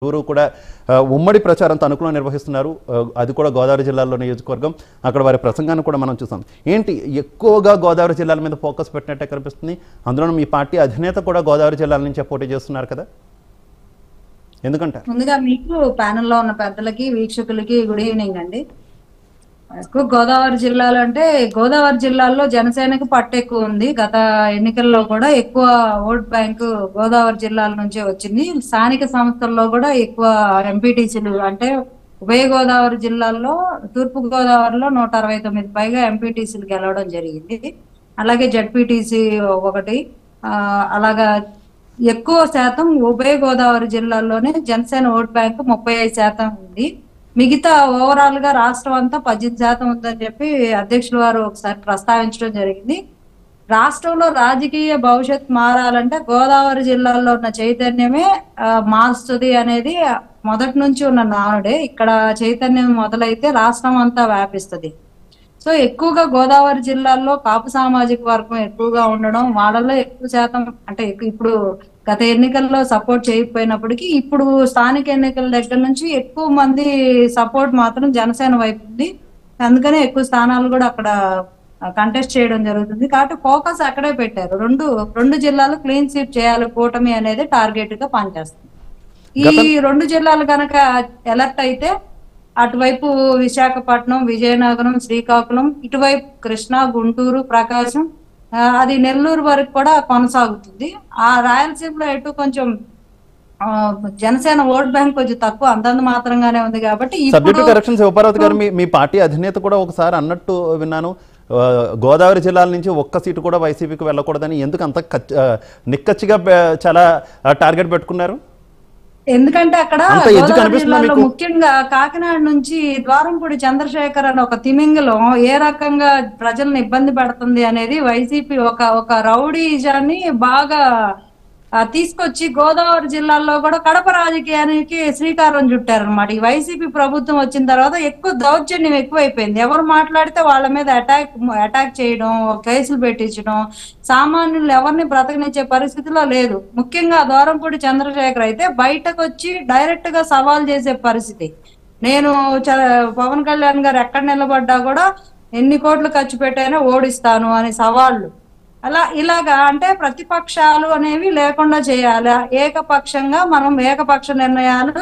ఎవరు కూడా ఉమ్మడి ప్రచారంతో అనుకూలంగా నిర్వహిస్తున్నారు. అది కూడా గోదావరి జిల్లాలో నియోజకవర్గం. అక్కడ వారి ప్రసంగాన్ని కూడా మనం చూసాం. ఏంటి ఎక్కువగా గోదావరి జిల్లాల మీద ఫోకస్ పెట్టినట్టే కనిపిస్తుంది. అందులో మీ పార్టీ అధినేత కూడా గోదావరి జిల్లాల నుంచే పోటీ చేస్తున్నారు కదా, ఎందుకంటారు? ముందుగా మీకు ప్యానెల్లో ఉన్న పెద్దలకి వీక్షకులకి గుడ్ ఈవినింగ్ అండి. ఎక్కువ గోదావరి జిల్లాలో అంటే గోదావరి జిల్లాలో జనసేనకి పట్టు ఎక్కువ ఉంది. గత ఎన్నికల్లో కూడా ఎక్కువ ఓట్ బ్యాంకు గోదావరి జిల్లాల నుంచే వచ్చింది. స్థానిక సంస్థల్లో కూడా ఎక్కువ ఎంపీటీసీలు అంటే ఉభయ గోదావరి జిల్లాల్లో తూర్పు గోదావరిలో 169 పైగా ఎంపీటీసీలు గెలవడం జరిగింది. అలాగే జడ్పీటీసీ ఒకటి. అలాగా ఎక్కువ శాతం ఉభయ గోదావరి జిల్లాల్లోనే జనసేన ఓట్ బ్యాంకు 35% ఉంది. మిగతా ఓవరాల్ గా రాష్ట్రం అంతా 18% ఉందని చెప్పి అధ్యక్షుల వారు ఒకసారి ప్రస్తావించడం జరిగింది. రాష్ట్రంలో రాజకీయ భవిష్యత్ మారాలంటే గోదావరి జిల్లాలో ఉన్న చైతన్యమే మారుస్తుంది అనేది మొదటి నుంచి ఉన్న నానుడే. ఇక్కడ చైతన్యం మొదలైతే రాష్ట్రం అంతా వ్యాపిస్తుంది. సో ఎక్కువగా గోదావరి జిల్లాల్లో కాపు సామాజిక వర్గం ఎక్కువగా ఉండడం, వాళ్ళలో ఎక్కువ శాతం అంటే ఇప్పుడు గత ఎన్నికల్లో సపోర్ట్ చేయకపోయినప్పటికీ ఇప్పుడు స్థానిక ఎన్నికల దగ్గర నుంచి ఎక్కువ మంది సపోర్ట్ మాత్రం జనసేన వైపు ఉంది. అందుకనే ఎక్కువ స్థానాలు కూడా అక్కడ కంటెస్ట్ చేయడం జరుగుతుంది. కాబట్టి ఫోకస్ అక్కడే పెట్టారు. రెండు జిల్లాలు క్లీన్ స్వీప్ చేయాలి కూటమి అనేది టార్గెట్ గా పనిచేస్తుంది. ఈ రెండు జిల్లాలు కనుక ఎలర్ట్ అయితే అటువైపు విశాఖపట్నం, విజయనగరం, శ్రీకాకుళం, ఇటువైపు కృష్ణా, గుంటూరు, ప్రకాశం, అది నెల్లూరు వరకు కూడా కొనసాగుతుంది. ఆ రాయలసీమలో ఎటు కొంచెం జనసేన ఓట్ బ్యాంక్ కొంచెం తక్కువ, అంతంత మాత్రంగానే ఉంది. కాబట్టి సబ్జెక్టు కరెక్షన్ శివపార్వతి గారు, మీ పార్టీ అధినేత కూడా ఒకసారి అన్నట్టు విన్నాను, గోదావరి జిల్లాల నుంచి ఒక్క సీటు కూడా వైసీపీకి వెళ్ళకూడదని. ఎందుకు అంత నిక్కచ్చిగా చాలా టార్గెట్ పెట్టుకున్నారు? ఎందుకంటే అక్కడ ముఖ్యంగా కాకినాడ నుంచి ద్వారంపూడి చంద్రశేఖర్ అని ఒక తిమింగలం ఏ రకంగా ప్రజల్ని ఇబ్బంది పెడుతుంది అనేది వైసీపీ ఒక రౌడీజాన్ని బాగా తీసుకొచ్చి గోదావరి జిల్లాలో కూడా కడప రాజకీయానికి శ్రీకారం చుట్టారనమాట. ఈ వైసీపీ ప్రభుత్వం వచ్చిన తర్వాత ఎక్కువ దౌర్జన్యం ఎక్కువైపోయింది. ఎవరు మాట్లాడితే వాళ్ళ మీద అటాక్ చేయడం, కేసులు పెట్టించడం, సామాన్యులు ఎవరిని బ్రతకనిచ్చే పరిస్థితిలో లేదు. ముఖ్యంగా ద్వారంపూడి చంద్రశేఖర్ అయితే బయటకు వచ్చి డైరెక్ట్ గా సవాల్ చేసే పరిస్థితి. నేను పవన్ కళ్యాణ్ గారు ఎక్కడ నిలబడ్డా కూడా ఎన్ని కోట్లు ఖర్చు పెట్టైనా ఓడిస్తాను అని సవాళ్ళు. ఇలాగా అంటే ప్రతిపక్షాలు అనేవి లేకుండా చేయాలి. ఏకపక్షంగా మనం ఏకపక్ష నిర్ణయాలు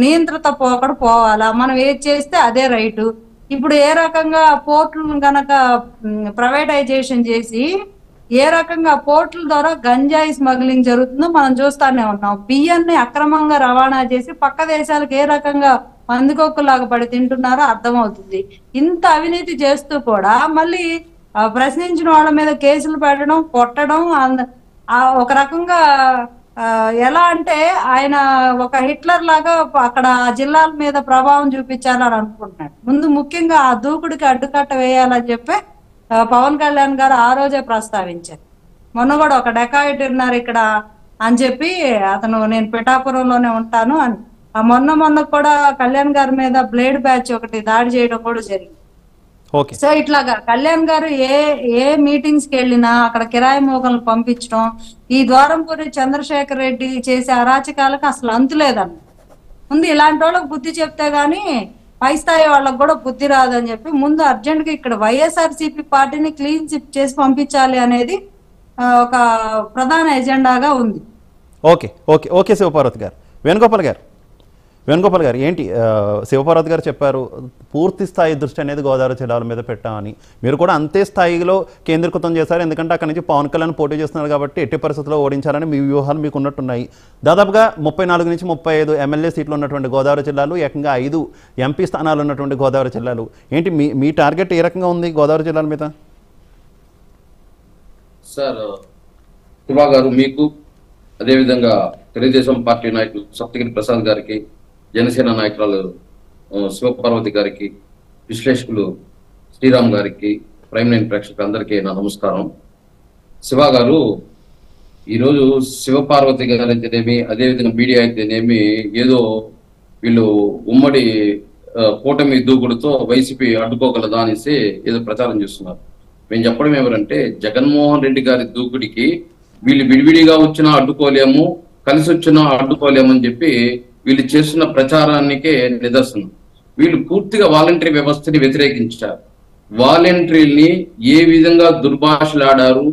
నియంత్రిత పోవాలా, మనం ఏది చేస్తే అదే రైటు. ఇప్పుడు ఏ రకంగా పోర్టులను గనక ప్రైవేటైజేషన్ చేసి ఏ రకంగా పోర్టుల ద్వారా గంజాయి స్మగ్లింగ్ జరుగుతుందో మనం చూస్తానే ఉన్నాం. బియ్యాన్ని అక్రమంగా రవాణా చేసి పక్క దేశాలకు ఏ రకంగా పందికొక్కులాగా పడి తింటున్నారో అర్థమవుతుంది. ఇంత అవినీతి చేస్తూ కూడా మళ్ళీ ప్రశ్నించిన వాళ్ళ మీద కేసులు పెట్టడం, కొట్టడం, ఒక రకంగా ఎలా అంటే ఆయన ఒక హిట్లర్ లాగా అక్కడ జిల్లాల మీద ప్రభావం చూపించాలని అనుకుంటున్నాడు. ముందు ముఖ్యంగా ఆ దూకుడికి అడ్డుకట్ట వేయాలని చెప్పి పవన్ కళ్యాణ్ గారు ఆ రోజే ప్రస్తావించారు. మొన్న కూడా ఒక డెకాయిట్ ఉన్నారు ఇక్కడ అని చెప్పి అతను నేను పిఠాపురంలోనే ఉంటాను అని మొన్న కూడా కళ్యాణ్ గారి మీద బ్లేడ్ బ్యాచ్ ఒకటి దాడి చేయడం కూడా జరిగింది. సో ఇట్లాగా కళ్యాణ్ గారు ఏ మీటింగ్స్ కి వెళ్ళినా అక్కడ కిరాయి మోగలను పంపించడం, ఈ ద్వారంపూరి చంద్రశేఖర్ రెడ్డి చేసే అరాచకాలకు అసలు అంతులేదన్న. ముందు ఇలాంటి వాళ్ళకి బుద్ధి చెప్తే గానీ పై స్థాయి వాళ్ళకి కూడా బుద్ధి రాదని చెప్పి ముందు అర్జెంట్ గా ఇక్కడ వైఎస్ఆర్సీపీ పార్టీని క్లీన్ స్వీప్ చేసి పంపించాలి అనేది ఒక ప్రధాన ఎజెండాగా ఉంది. ఓకే ఓకే ఓకే శివపార్వతి గారు. వేణుగోపాల్ గారు ఏంటి శివపార్వతి గారు చెప్పారు, పూర్తి స్థాయి దృష్టి అనేది గోదావరి జిల్లాల మీద పెట్టామని. మీరు కూడా అంతే స్థాయిలో కేంద్రీకృతం చేశారు. ఎందుకంటే అక్కడి నుంచి పవన్ కళ్యాణ్ పోటీ చేస్తున్నారు కాబట్టి ఎట్టి పరిస్థితుల్లో ఓడించాలని మీ వ్యూహాలు మీకు ఉన్నట్టున్నాయి. దాదాపుగా 34 నుంచి 35 ఎమ్మెల్యే సీట్లు ఉన్నటువంటి గోదావరి జిల్లాలు, ఏకంగా 5 ఎంపీ స్థానాలు ఉన్నటువంటి గోదావరి జిల్లాలు. ఏంటి మీ టార్గెట్ ఏ రకంగా ఉంది గోదావరి జిల్లాల మీద? సార్ శివా గారు, మీకు అదేవిధంగా తెలుగుదేశం పార్టీ నాయకులు సప్తగిరి ప్రసాద్ గారికి, జనసేన నాయకురాలు శివపార్వతి గారికి, విశ్లేషకులు శ్రీరామ్ గారికి, ప్రైమ్ లైన్ ప్రేక్షకులందరికీ నా నమస్కారం. శివ గారు, ఈరోజు శివపార్వతి గారు అయితేనేమి, అదేవిధంగా మీడియా అయితేనేమి, ఏదో వీళ్ళు ఉమ్మడి కూటమి దూకుడుతో వైసీపీ అడ్డుకోగలదా అనేసి ఏదో ప్రచారం చేస్తున్నారు. మేము చెప్పడం ఏమంటే, జగన్మోహన్ రెడ్డి గారి దూకుడికి వీళ్ళు విడివిడిగా వచ్చినా అడ్డుకోలేము, కలిసి వచ్చినా అడ్డుకోలేమని చెప్పి వీళ్ళు చేస్తున్న ప్రచారానికే నిదర్శనం. వీళ్ళు పూర్తిగా వాలంటరీ వ్యవస్థని వ్యతిరేకించారు. వాలంటరీని ఏ విధంగా దుర్భాషలాడారు.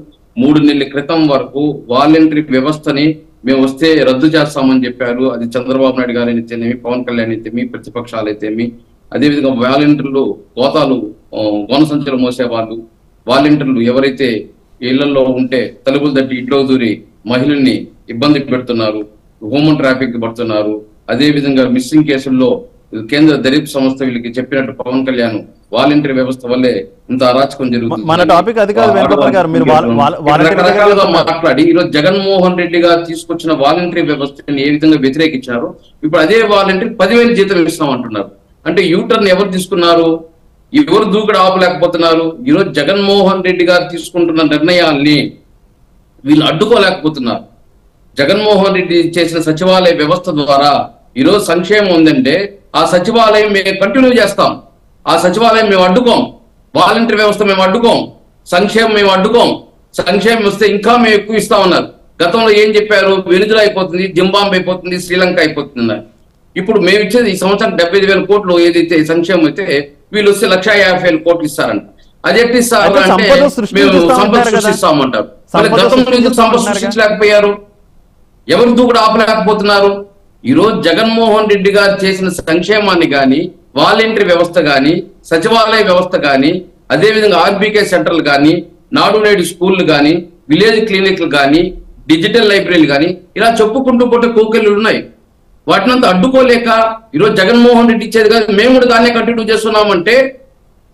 3 నెలల క్రితం వరకు వాలంటరీ వ్యవస్థని మేము వస్తే రద్దు చేస్తామని చెప్పారు. అది చంద్రబాబు నాయుడు గారు అయితేనేమి, పవన్ కళ్యాణ్ అయితేమి, ప్రతిపక్షాలు అయితేమి. అదేవిధంగా వాలంటీర్లు గోతాలు గోన సంచులు మోసేవాళ్ళు, వాలంటీర్లు ఎవరైతే ఇళ్లలో ఉంటే తలుపులు తట్టి ఇంట్లో దూరి మహిళల్ని ఇబ్బంది పెడుతున్నారు, హ్యూమన్ ట్రాఫిక్ పడుతున్నారు. అదేవిధంగా మిస్సింగ్ కేసుల్లో కేంద్ర దర్యాప్తు సంస్థ వీళ్ళకి చెప్పినట్టు పవన్ కళ్యాణ్ వాలంటీర్ వ్యవస్థ వల్లే ఇంత అరాచకం జరుగుతుంది. మన టాపిక్ అది కాదు వేణుగోపాల్ గారు, మీరు రకరకాలుగా మాట్లాడి ఈరోజు జగన్మోహన్ రెడ్డి గారు తీసుకొచ్చిన వాలంటరీ వ్యవస్థని ఏ విధంగా వ్యతిరేకించారు. ఇప్పుడు అదే వాలంటీర్ 10,000 జీతం ఇస్తాం అంటున్నారు. అంటే యూటర్న్ ఎవరు తీసుకున్నారు? ఎవరు దూకుడు ఆపలేకపోతున్నారు? ఈరోజు జగన్మోహన్ రెడ్డి గారు తీసుకుంటున్న నిర్ణయాల్ని వీళ్ళు అడ్డుకోలేకపోతున్నారు. జగన్మోహన్ రెడ్డి చేసిన సచివాలయ వ్యవస్థ ద్వారా ఈరోజు సంక్షేమం ఉందంటే ఆ సచివాలయం మేము కంటిన్యూ చేస్తాం. ఆ సచివాలయం మేము అడ్డుకోం. వాలంటీర్ వ్యవస్థ మేము అడ్డుకోం. సంక్షేమం మేము అడ్డుకోం. సంక్షేమం వస్తే ఇంకా మేము ఎక్కువ ఇస్తామన్నారు. గతంలో ఏం చెప్పారు? వెనుజులా అయిపోతుంది, జింబాబే అయిపోతుంది, శ్రీలంక అయిపోతుంది. ఇప్పుడు మేము ఇచ్చేది ఈ సంవత్సరం 75,000 కోట్లు ఏదైతే సంక్షేమం అయితే వీళ్ళు వస్తే 150,000 కోట్లు ఇస్తారంట. అది ఎట్టి ఇస్తారు అంటే మేము సంపద సృష్టిస్తామంటారు. గతంలో ఎందుకు సంపద సృష్టించలేకపోయారు? ఎవరు దూకుడు ఆపలేకపోతున్నారు? ఈరోజు జగన్మోహన్ రెడ్డి గారు చేసిన సంక్షేమాన్ని కానీ, వాలంటరీ వ్యవస్థ కానీ, సచివాలయ వ్యవస్థ కానీ, అదేవిధంగా ఆర్బీకే సెంటర్లు కానీ, నాడు నేడు స్కూళ్ళు కానీ, విలేజ్ క్లినిక్లు కానీ, డిజిటల్ లైబ్రరీలు కానీ, ఇలా చెప్పుకుంటూ పోతే కోకెళ్ళు ఉన్నాయి. వాటినంతా అడ్డుకోలేక ఈరోజు జగన్మోహన్ రెడ్డి ఇచ్చేది కాదు, మేము కూడా దాన్నే కంటిన్యూ చేస్తున్నామంటే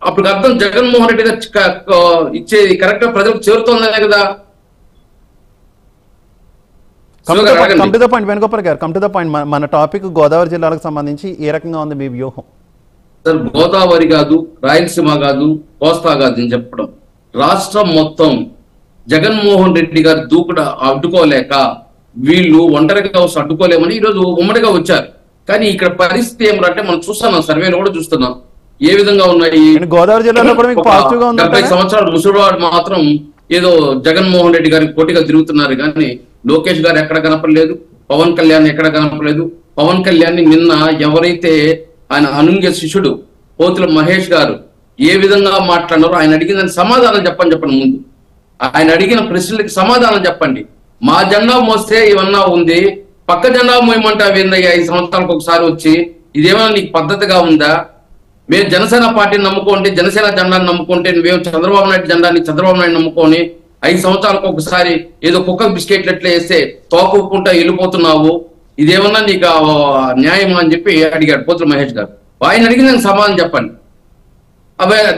అప్పుడు అర్థం జగన్మోహన్ రెడ్డి గారు ఇచ్చేది కరెక్ట్ గా ప్రజలకు చేరుతుందనే కదా. Come to the point Venugopal గారు, కమ్ టు ద పాయింట్. మన టాపిక్ గోదావరి జిల్లాలకు సంబంధించి ఏ రకంగా ఉంది మీ వ్యూహం? సార్, గోదావరి కాదు, రాయలసీమ కాదు, కోస్తా కాదు అని చెప్పడం, రాష్ట్రం మొత్తం జగన్మోహన్ రెడ్డి గారు దూకుడు అడ్డుకోలేక వీళ్ళు ఒంటరిగా అడ్డుకోలేమని ఈరోజు ఉమ్మడిగా వచ్చారు. కానీ ఇక్కడ పరిస్థితి ఏమిటంటే మనం చూస్తున్నాం, సర్వేలో కూడా చూస్తున్నాం ఏ విధంగా ఉన్నాయి. గోదావరి జిల్లాలో కూడా మీకు పాజిటివ్ గా ఉంది. 70 సంవత్సరాలు ముసలివాడు మాత్రం ఏదో జగన్మోహన్ రెడ్డి గారికి పోటీగా తిరుగుతున్నారు. కానీ లోకేష్ గారు ఎక్కడ కనపడలేదు, పవన్ కళ్యాణ్ ఎక్కడ కనపడలేదు. పవన్ కళ్యాణ్ నిన్న ఎవరైతే ఆయన అనుంగ్య శిష్యుడు పోతుల మహేష్ గారు ఏ విధంగా మాట్లాడినారో ఆయన అడిగిన సమాధానం చెప్పండి. ముందు ఆయన అడిగిన ప్రశ్నలకి సమాధానం చెప్పండి. మా జెండా మోస్తే ఇవన్నా ఉంది, పక్క జెండా మోయమంటావు ఏందయ్యా 5 సంవత్సరాలకు ఒకసారి వచ్చి? ఇదేమన్నా నీకు పద్ధతిగా ఉందా? మేము జనసేన పార్టీని నమ్ముకోండి, జనసేన జెండాని నమ్ముకుంటే, మేము చంద్రబాబు నాయుడు జెండాని చంద్రబాబు నాయుడు నమ్ముకొని 5 సంవత్సరాలకు ఒకసారి ఏదో కుక్క బిస్కెట్లు ఎట్లా వేస్తే తోకుంటా వెళ్ళిపోతున్నావు, ఇదేమన్నా నీకు న్యాయమా అని చెప్పి అడిగాడు పోతుల మహేష్ గారు. ఆయన అడిగిన దానికి సమాధానం చెప్పండి.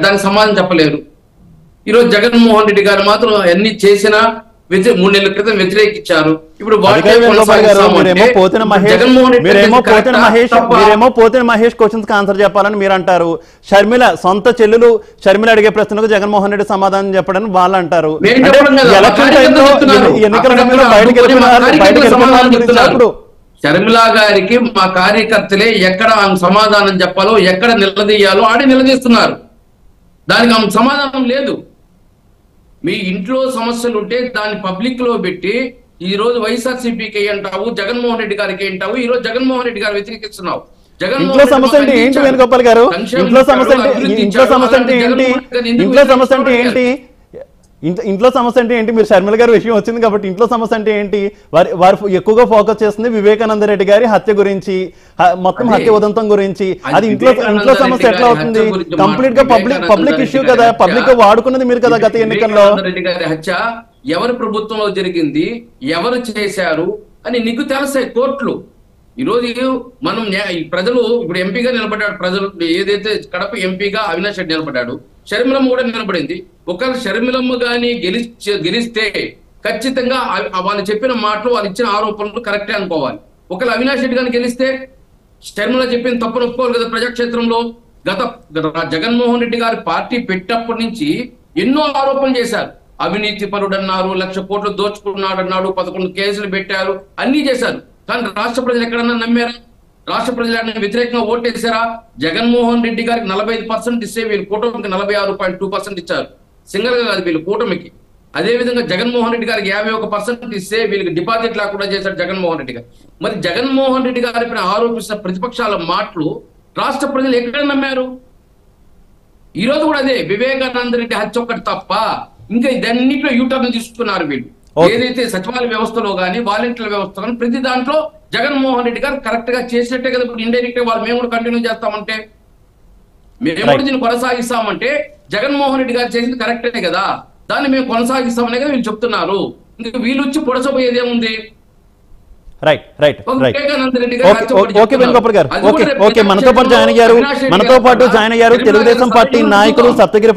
దానికి సమాధానం చెప్పలేరు. ఈరోజు జగన్మోహన్ రెడ్డి గారు మాత్రం అన్ని చేసినా 3 నెలల క్రితం వ్యతిరేకించారు. ఇప్పుడు పోతిన మహేష్ క్వశ్చన్స్ ఆన్సర్ చెప్పాలని మీరు అంటారు. షర్మిల సొంత చెల్లెలు షర్మిల అడిగే ప్రశ్నలకు జగన్మోహన్ రెడ్డి సమాధానం చెప్పడని వాళ్ళు అంటారు. షర్మిల గారికి మా కార్యకర్తలే ఎక్కడ ఆమె సమాధానం చెప్పాలో, ఎక్కడ నిలదీయాలో ఆడే నిలదీస్తున్నారు. దానికి ఆమె సమాధానం లేదు. మీ ఇంట్లో సమస్యలు ఉంటే దాన్ని పబ్లిక్ లో పెట్టి ఈ రోజు వైఎస్ఆర్సీపీకి అంటావు, జగన్మోహన్ రెడ్డి గారికి అంటావు, ఈ రోజు జగన్మోహన్ రెడ్డి గారు వ్యతిరేకిస్తున్నావు. ఇంట్లో సమస్య అంటే ఏంటి వేణుగోపాల్ గారు? ఇంట్లో సమస్య అంటే ఏంటి? మీరు షర్మిల గారి విషయం వచ్చింది కాబట్టి ఇంట్లో సమస్య అంటే ఏంటి? వారు ఎక్కువగా ఫోకస్ చేస్తుంది వివేకానంద రెడ్డి గారి హత్య గురించి, మొత్తం హత్య ఉదంతం గురించి. అది ఇంట్లో సమస్య ఎట్లా అవుతుంది? కంప్లీట్ గా పబ్లిక్ ఇష్యూ కదా, పబ్లిక్ గా వాడుకున్నది మీరు కదా గత ఎన్నికల్లో. రెడ్డి గారి హత్య ఎవరి ప్రభుత్వంలో జరిగింది, ఎవరు చేశారు అని నీకు తెలుస్తాయి కోర్టులు. ఈ రోజు మనం ప్రజలు ఇప్పుడు ఎంపీగా నిలబడ్డాడు, ప్రజలు ఏదైతే కడప ఎంపీగా అవినాష్ రెడ్డి నిలబడ్డాడు, షర్మిలమ్మ కూడా నిలబడింది. ఒకవేళ షర్మిలమ్మ గాని గెలిస్తే ఖచ్చితంగా వాళ్ళు చెప్పిన మాటలు, వాళ్ళు ఇచ్చిన ఆరోపణలు కరెక్టే అనుకోవాలి. ఒకవేళ అవినాష్ రెడ్డి గాని గెలిస్తే షర్మిల చెప్పిన తప్పును ఒప్పుకోవాలి కదా ప్రజాక్షేత్రంలో. గత జగన్మోహన్ రెడ్డి గారి పార్టీ పెట్టినప్పటి నుంచి ఎన్నో ఆరోపణలు చేశారు. అవినీతి పరుడు అన్నారు, 1,00,000 కోట్లు దోచుకున్నాడు అన్నాడు, 11 కేసులు పెట్టారు, అన్ని చేశారు. కానీ రాష్ట్ర ప్రజలు ఎక్కడన్నా నమ్మారా? రాష్ట్ర ప్రజలు వ్యతిరేకంగా ఓటేశారా? జగన్మోహన్ రెడ్డి గారికి 45% ఇస్తే వీళ్ళు కూటమికి 46.2% ఇచ్చారు. సింగల్ గా కాదు, వీళ్ళు కూటమికి అదేవిధంగా జగన్మోహన్ రెడ్డి గారికి 51% ఇస్తే వీళ్ళకి డిపాజిట్ లేకుండా చేశాడు జగన్మోహన్ రెడ్డి గారు. మరి జగన్మోహన్ రెడ్డి గారిపైన ఆరోపిస్తున్న ప్రతిపక్షాల మాటలు రాష్ట్ర ప్రజలు ఎక్కడ నమ్మారు? ఈ రోజు కూడా అదే వివేకానంద రెడ్డి హత్య ఒక్కటి తప్ప ఇంకా ఇదన్నిట్లో యూటర్న్ తీసుకున్నారు వీళ్ళు. ఏదైతే సచివాలయ వ్యవస్థలో కానీ వాలంటీర్ల వ్యవస్థ కానీ ప్రతి దాంట్లో జగన్మోహన్ రెడ్డి గారు కరెక్ట్ గా చేసినట్టే కదా. ఇప్పుడు ఇండైరెక్ట్ వాళ్ళు మేము కూడా కంటిన్యూ చేస్తామంటే, మేము కూడా దీన్ని కొనసాగిస్తామంటే జగన్మోహన్ రెడ్డి గారు చేసింది కరెక్టే కదా, దాన్ని మేము కొనసాగిస్తామనే కదా వీళ్ళు చెప్తున్నారు. ఇంకా వీళ్ళు వచ్చి పొడసపోయేది ఏముంది? Right right right Vivekananda Reddy okay Venugopal గారు ఓకే మనతో పాటు జాయిన్ అయ్యారు తెలుగుదేశం పార్టీ నాయకులు సప్తగిరి